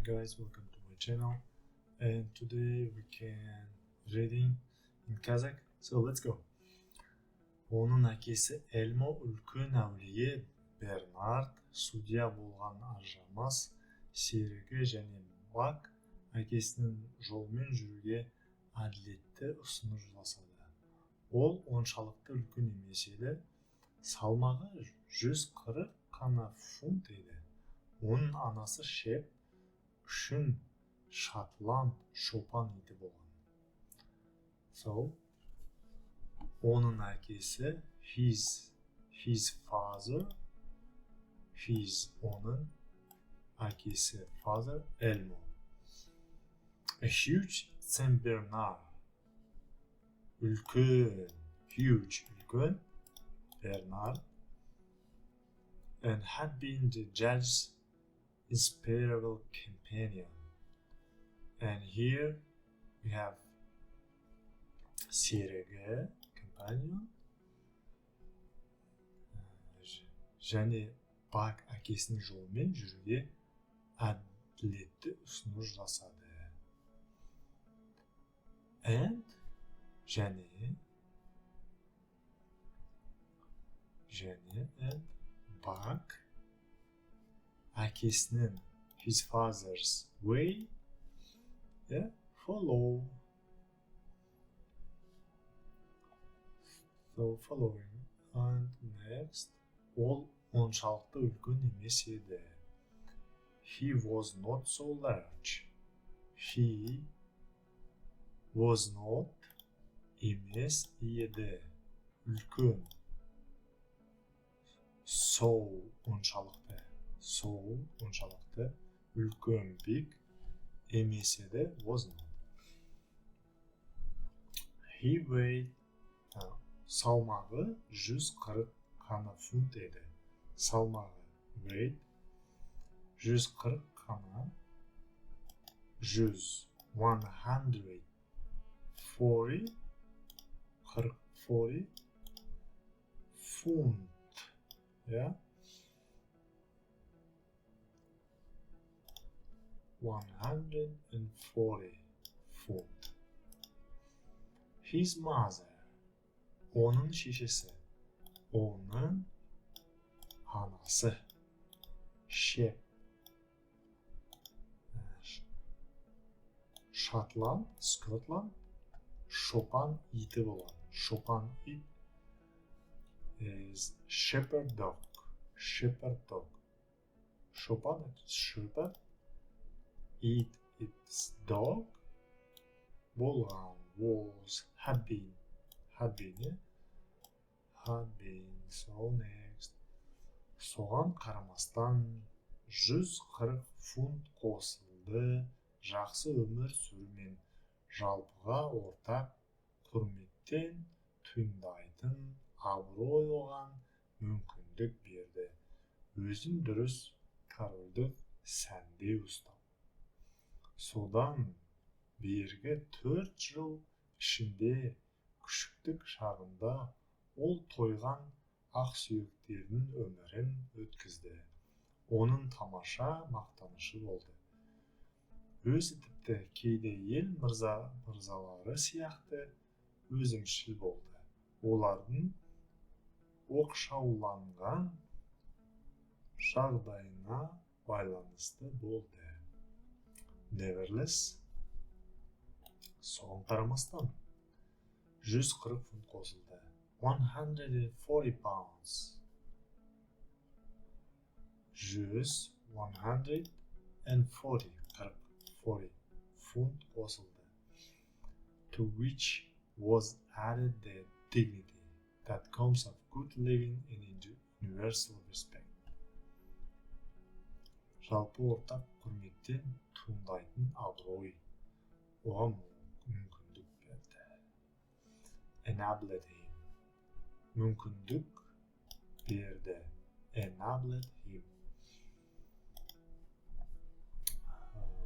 guys, welcome to my channel. And today we can reading in Kazakh. So let's go. Оның әкесі Эльмо үлкен әулие, Бернард судья болған ажырамас серігі және Бак әкесінің жолмен жүруге әділетті ұсыныс жасады. Ол оншалықты үлкен емес еді, салмағы 140 қана фунт еді. Оның анасы Шеп үшін Шотланд шопан иті болған. So, оның әкесі, his father, оның әкесі, father, Elmo. A huge Saint Bernard, үлкен, Bernard, and had been the judge's inseparable companion. And here we have серігі, companion, және Бак әкесінің жолымен жүруге әділетті ұсыныс жасады. And and Bak әкесінің his father's way follow. So following and next, ол оншалықты үлкен емес еді. He was not so large. He was not емес еді. Үлкен. So оншалықты. Үлкен big емес еді. Was not. He weighed салмағы 140 қана фунт еді. Салмағы weight 140 қана 140 фунт. 140 фунт. His mother, оның шешесі, оның анасы, Шеп, Шотланд, Скотланд, шопан иті болған. Шопан ит is shepherd dog. Шопан it's shepherd, it it's dog, болған was had been. So next. Соған қарамастан 140 фунт қосылды, жақсы өмір сүрумен жалпыға ортақ құрметтен туындайтын абырой оған мүмкіндік берді. Өзін дұрыс корольдік сәнде ұстау. Содан бергі 4 жыл ішінде күшіктік шағында ол тойған ақсүйектердің өмірін өткізді. Оның тамаша мақтанышы болды. Өзі тіпті кейде ел мырзалары сияқты өзімшіл болды. Олардың оқшауланған жағдайына байланысты болды. Nevertheless, соған қарамастан 140 фунт қосылды. 140 pounds. 140 фунт қосылды. To which was added the dignity that comes of good living and universal respect. Жалпы ортақ құрметтен туындайтын абырой оған мүмкіндік берді. Enabled him. Мүмкіндік берді. Enabled him.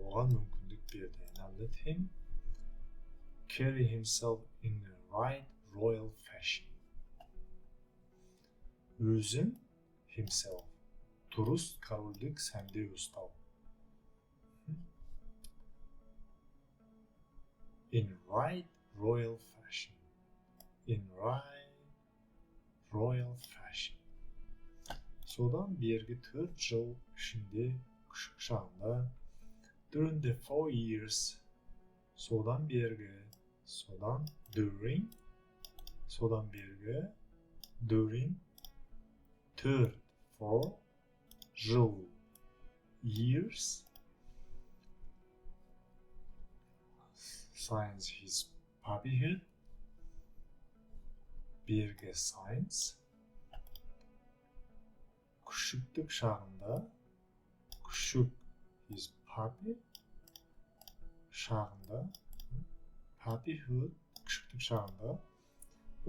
Оған мүмкіндік берді. Enabled him. Carry himself in the right royal fashion. Өзін himself дұрыс корольдік сәнде ұстау. in right royal fashion. In right royal fashion. Содан бергі 4 жыл ішінде күшік шағында during the 4 years содан бергі during third 4 жыл years since his puppyhood бергі since күшіктік шағында his puppy шағында puppyhood күшіктік шағында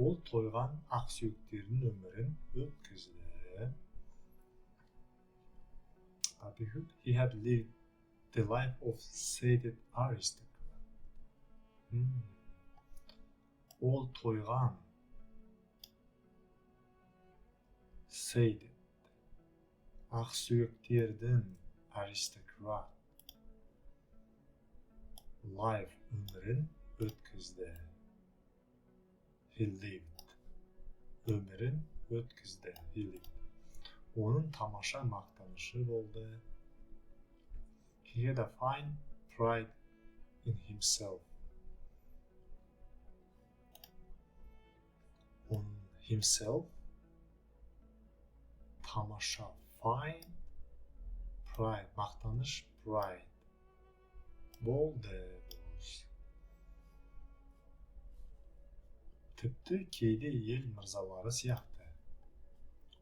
ол тойған ақсүйектердің өмірін өткізді. Puppyhood, he had lived the life of sated aristocrat. Ол тойған sated ақсүйектердің аристократ life өмірін өткізді. He lived. Өмірін өткізді. He lived. Оның тамаша мақтанышы болды. He had a fine pride in himself. On himself тамаша fine pride мақтаныш pride болды. Тіпті кейде ел мырзалары сияқты.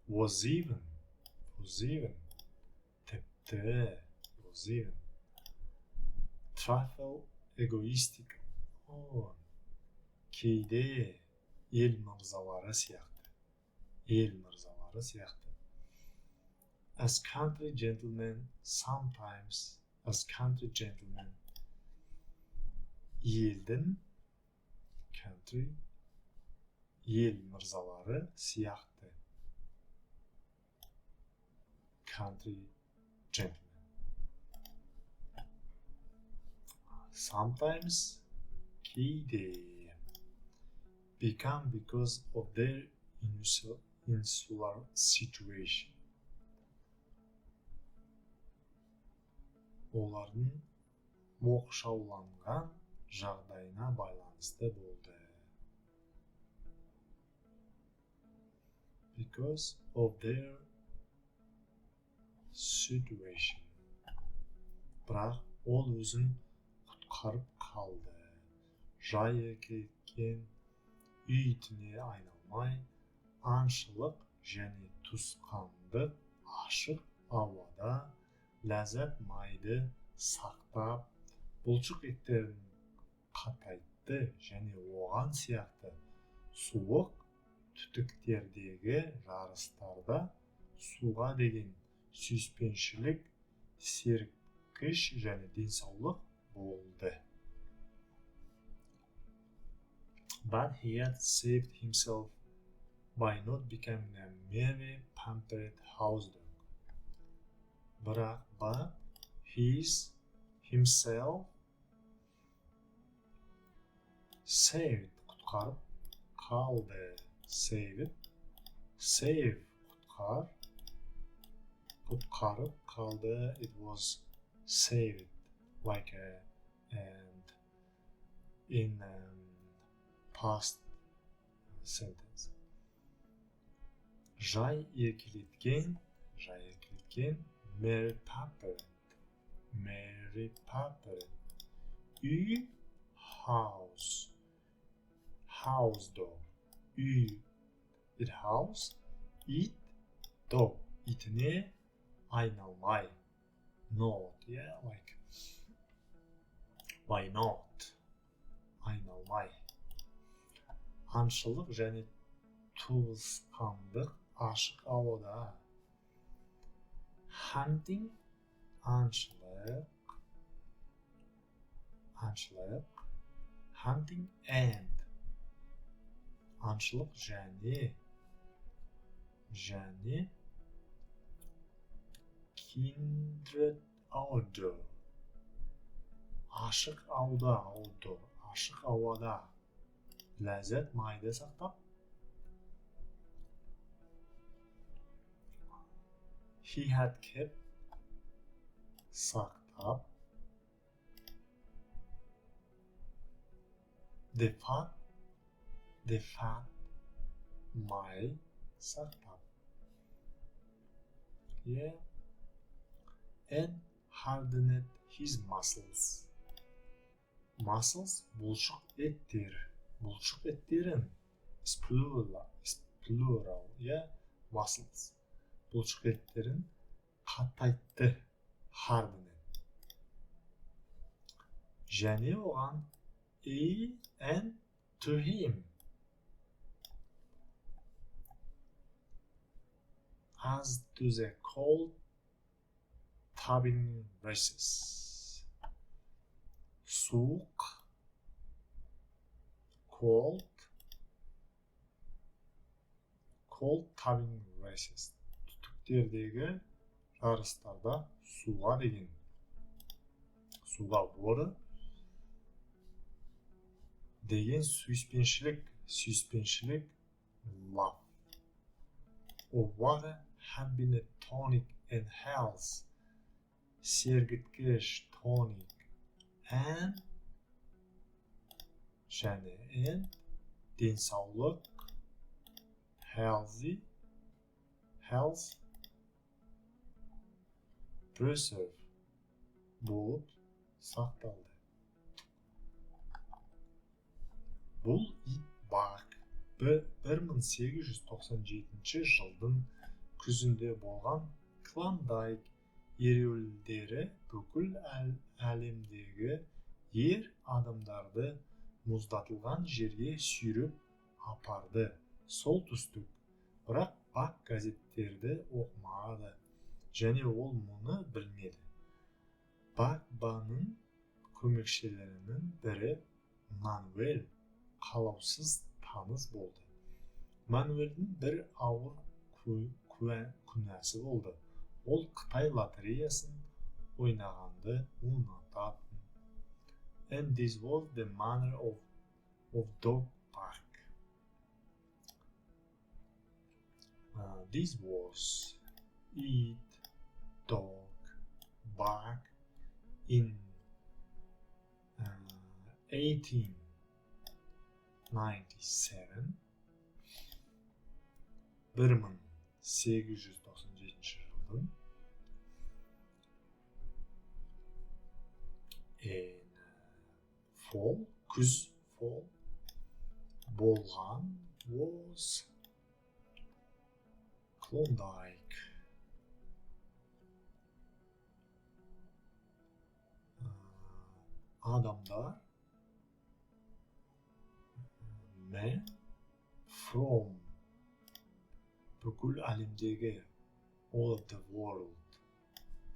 Was even trifle egoistic. Кейде ел мырзалары сияқты. As country gentlemen, ел мырзалары сияқты. Country gentlemen. Sometimes, кейде. Become because of their insular situation. Олардың оқшауланған жағдайына байланысты болды. Because of their situation. Бірақ ол өзін құтқарып қалды. Жайы кеткен үй итіне айналмай, аңшылық және туысқандық ашық ауада ләззат майды сақтап, бұлшық еттерін қатайтты және оған сияқты суық түтіктердегі жарыстарда суға деген сүйіспеншілік, серіккіш және денсаулық болды. But he had saved himself by not becoming a merely pampered house dog. But himself saved, құтқарып қалды. Save, құтқарып қалды. It was saved, like and in past sentence. Жай еркелеткен, Mary Popper. Үй, house dog. Үй, it house, it dog. Итіне айналмай. Not, yeah, like why not? Айналмай. Аңшылық және туысқандық ашық ауада. Hunting, аңшылық. Hunting and аңшылық және kindred outdoor. Ашық ауда, ашық ауада ләззат майда сақтап, he had kept сақтап, the fat май сақтап, yeah, and hardened his muscles бұлшық еттерін is plural, yeah, muscles бұлшық еттерін қатайтты, hardened, және оған and to him as to the cold tubbing races суық cold tubbing races түтіктердегі жарыстарда суға water деген сүйіспеншілік love or water had been a tonic and health сергіткіш tonic and денсаулық health preserve болып сақталды. Бұл ит баг 1897 жылдың күзінде болған Клондайк ереуілдері бүкіл әлемдегі ер адамдарды мұздатылған жерге сүйреп апарды. Солтүстік, бірақ бак газеттерді оқымады, және ол мұны білмеді. Багбаның көмекшілерінің бірі Мануэль қалаусыз таныс болды. Мануэльдің бір ауыр күнәсі болды. Ол Қытай лотереясын ойнағанды ұнататын. And this was the manner of dog park. This was eat, dog, bark in 1897 жылдың күз болған was Klondike. Адамдар men from бүкіл әлемдегі all of the world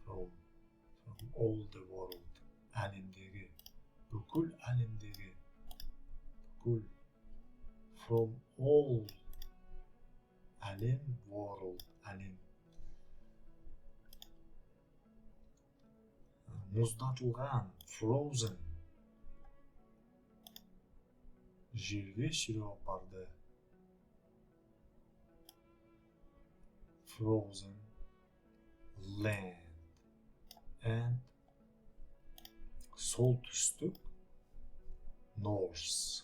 from all the world әлемдегі бүкіл әлемдегі from all әлем world әлем мұздатылған frozen жерге сүйреп апарды. Frozen land and солтүстік north.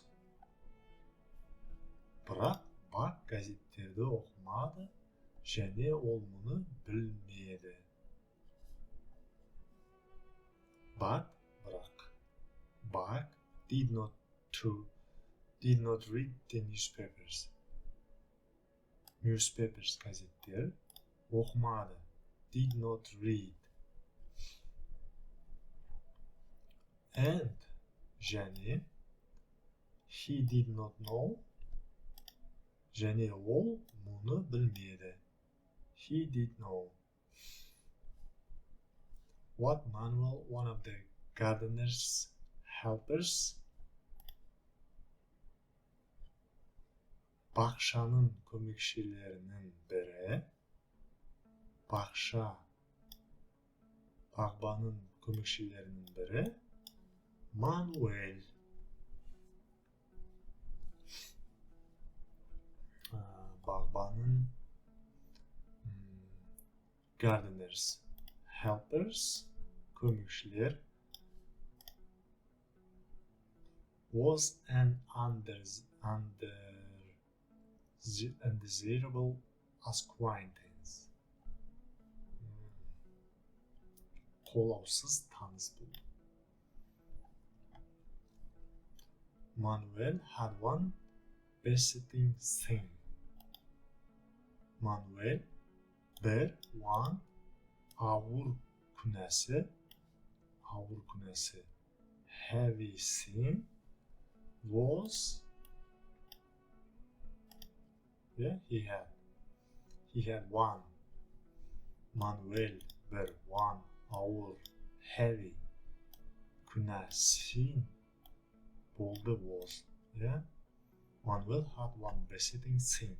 Бірақ бак газеттерді оқымады, және ол мұны білмеді. But Bach did not read the newspapers. Newspapers газеттер оқымады. Did not read. And және he did not know. Және ол мұны білмеді. He did know. What Manuel, one of the gardener's helpers, бақшаның көмекшілерінің бірі, бағбаның көмекшілерінің бірі, Мануэль gardeners, helpers, көмекшілер, was an undesirable acquaintance. Қолаусыз таныс болды. Manuel had one besetting sin. Manuel one ауыр күнәсі, heavy sin was, he had one. Manuel one ауыр, heavy күнәсі болды was. Manuel had one besetting sin.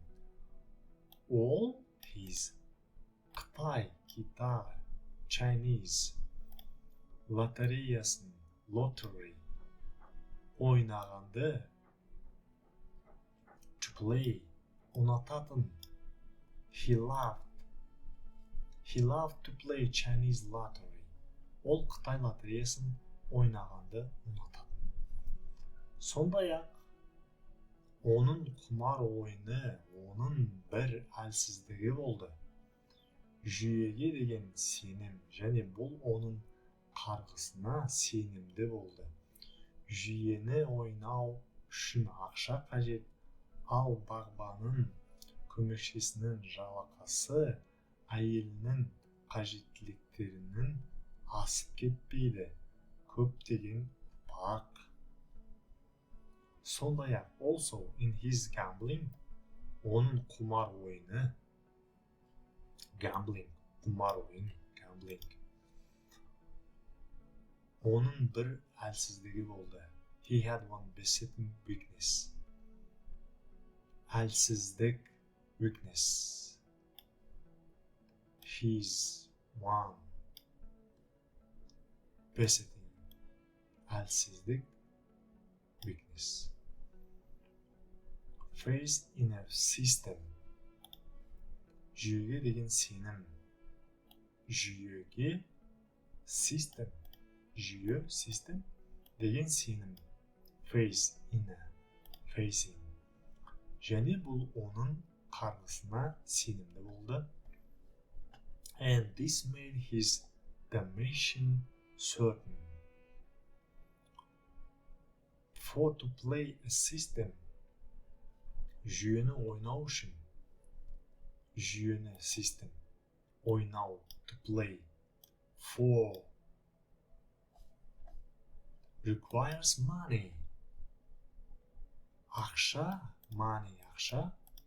All his Қытай, Chinese лотереясын, lottery ойнағанды, to play, ұнататын, he loved to play Chinese lottery. Ол Қытай лотереясын ойнағанды ұнататын. Сондай-ақ, оның құмар ойыны, оның бір әлсіздігі болды. Жүйеге деген сенім, және бұл оның қарғысына сенімді болды. Жүйені ойнау үшін ақша қажет, ал бағбанның көмекшісінің жалақысы әйелінің қажеттіліктерінің асып кетпейді. Көптеген бақ. Сондай-ақ, also in his gambling, оның құмар ойыны, құмар ойын, оның бір әлсіздігі болды. He had one besetting weakness. Әлсіздік, weakness. His one besetting, әлсіздік, weakness. Faith in a system. Жүйеге деген сенім. Жүйеге, system деген сенім. Faith in. Және бұл оның қарғысына сенімді болды. And this made his damnation certain. For to play a system, жүйені ойнау үшін, system, ойнау, to play, for, requires money, ақша,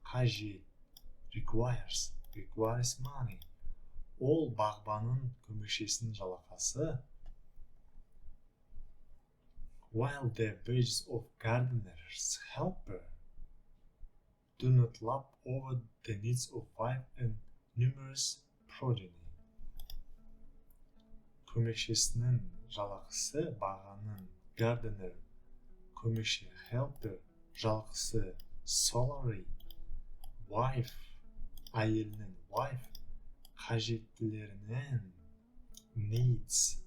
қажет, requires money. Ол бағбанның көмекшісінің жалақысы, while the wages of gardener's helper do not lap over the needs of wife and numerous progeny. Көмекшісінің жалақысы бағаның, gardener, көмекші, helper, жалақысы, salary, wife, әйелінің, wife, қажеттілерінің, needs,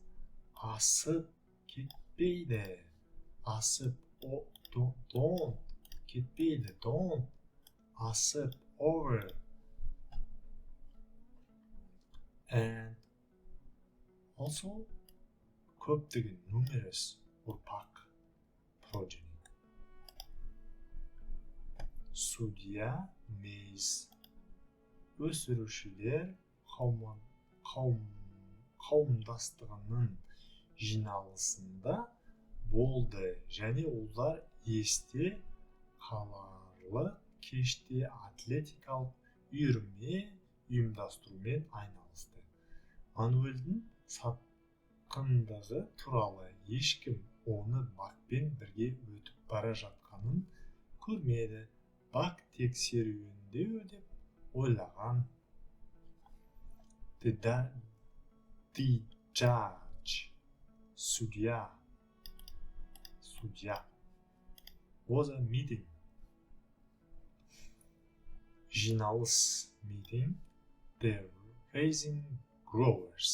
асып кетпейді, don't, кетпейді, don't, asip, over, and also көптеген, numerous, ұрпақ, progeny. Судья, мейіз, өсірушілер қауымдастығының жиналысында болды, және олар есте қаларлық кеште атлетикалық ұйымдастырумен айналысты. Мануэльдің сатқындығы туралы ешкім оны бақпен бірге өтіп бара жатқанын көрмеді. Бақ тексеруінде деп ойлаған. The judge, судья, was a meeting. Жиналыс, meeting, the raising growers,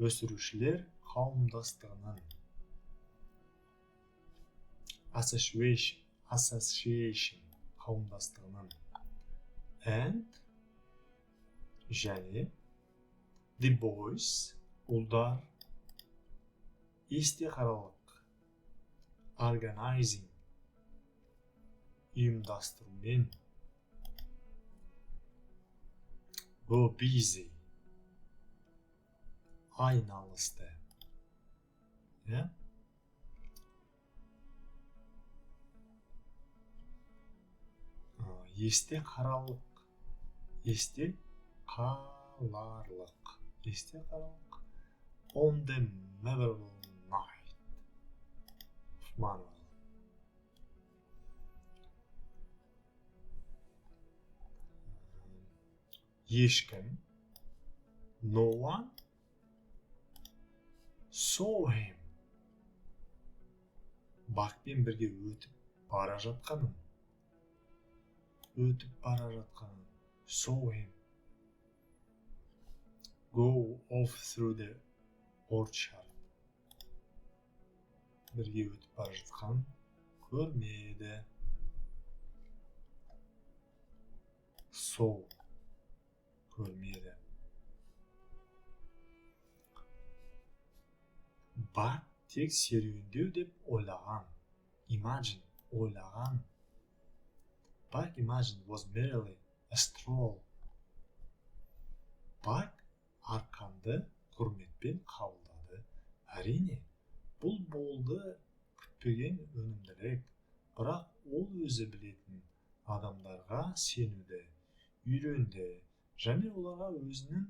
өсірушілер қауымдастығының, association қауымдастығының, and және the boys, ұлдар, истеқаралық, organizing, ұйымдастырумен, go busy, айналысты. Есте қаларлық, on the memorable night of Manuel. Ешкім, no one saw him, бақпен бірге өтіп бара жатқанын, saw him, go off through the orchard, бірге өтіп бара жатқан көрмеді, saw, көрмеді. But тек серуендеу деп ойлаған, imagine, ойлаған. But imagine was merely a stroll. But арқанды құрметпен қабылдады. Әрине, бұл болды күтпеген өнімділік, бірақ ол өзі білетін адамдарға сенуді үйренді, және оларға өзінің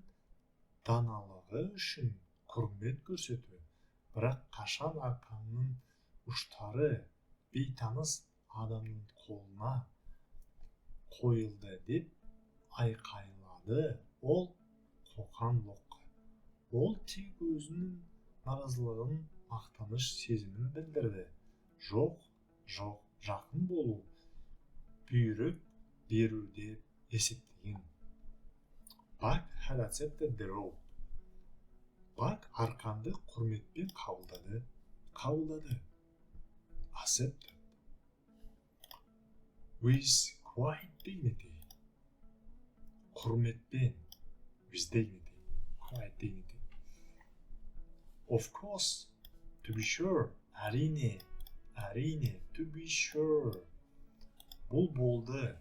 даналығы үшін құрмет көрсету. Бірақ қашан арқанның ұштары бейтаныс адамның қолына қойылды деп айқайлады, ол қоқан-лоққы. Ол тек өзінің наразылығын, мақтаныш сезімін білдірді. Жоқ, жақын болу, бұйрық беру деп есептеген. Buck had accepted the rope. Buck арқанды құрметпен қабылдады. Accepted. With quite dignity. Құрметпен. With dignity. Quite dignity. Of course, to be sure. Әрине, to be sure. Бұл болды.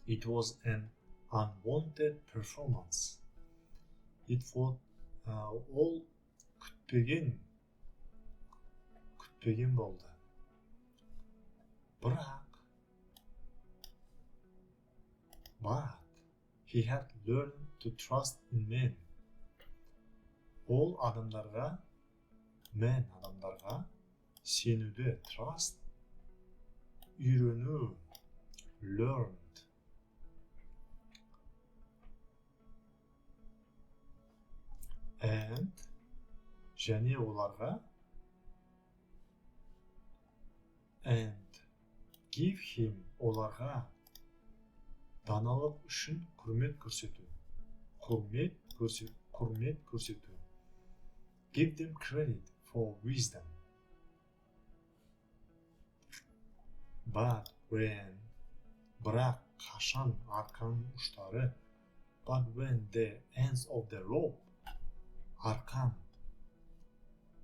It was an unwanted performance. It was ол күтпеген болды. But he had learned to trust in men. Ол адамдарға сенуді, trust, үйрену, learned. And және оларға and give him, оларға даналық үшін құрмет көрсету. Give them credit for wisdom. But when, бірақ қашан арқанның ұштары, but when the ends of the rope, арқан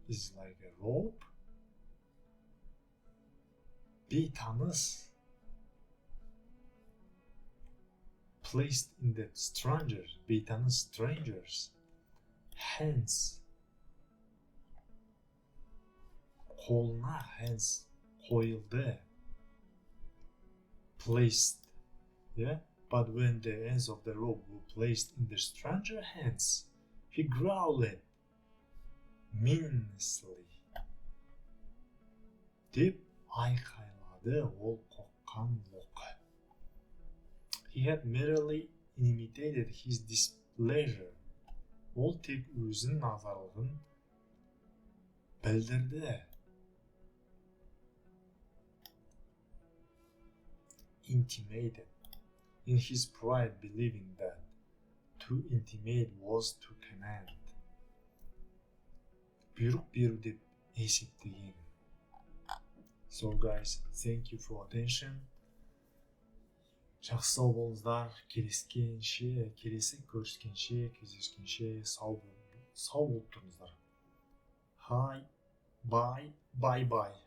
is like a rope, бейтаныс, placed in the strangers, бейтаныс strangers, hands, қолына hands қойылды, placed, yeah? But when the ends of the rope were placed in the stranger hands, he growled meaninglessly. Деп айқайлады ол қоқан-лоққы. He had merely imitated his displeasure. Ол тек өзінің наразылығын білдірді. Intimated in his pride, believing that To intimate was to command. Бұйрық беру деп есептеген. So guys, thank you for attention. Жақсы сау болыңыздар. Келесі көріскенше, кездескенше сау болып тұрыңыздар. Hi, bye.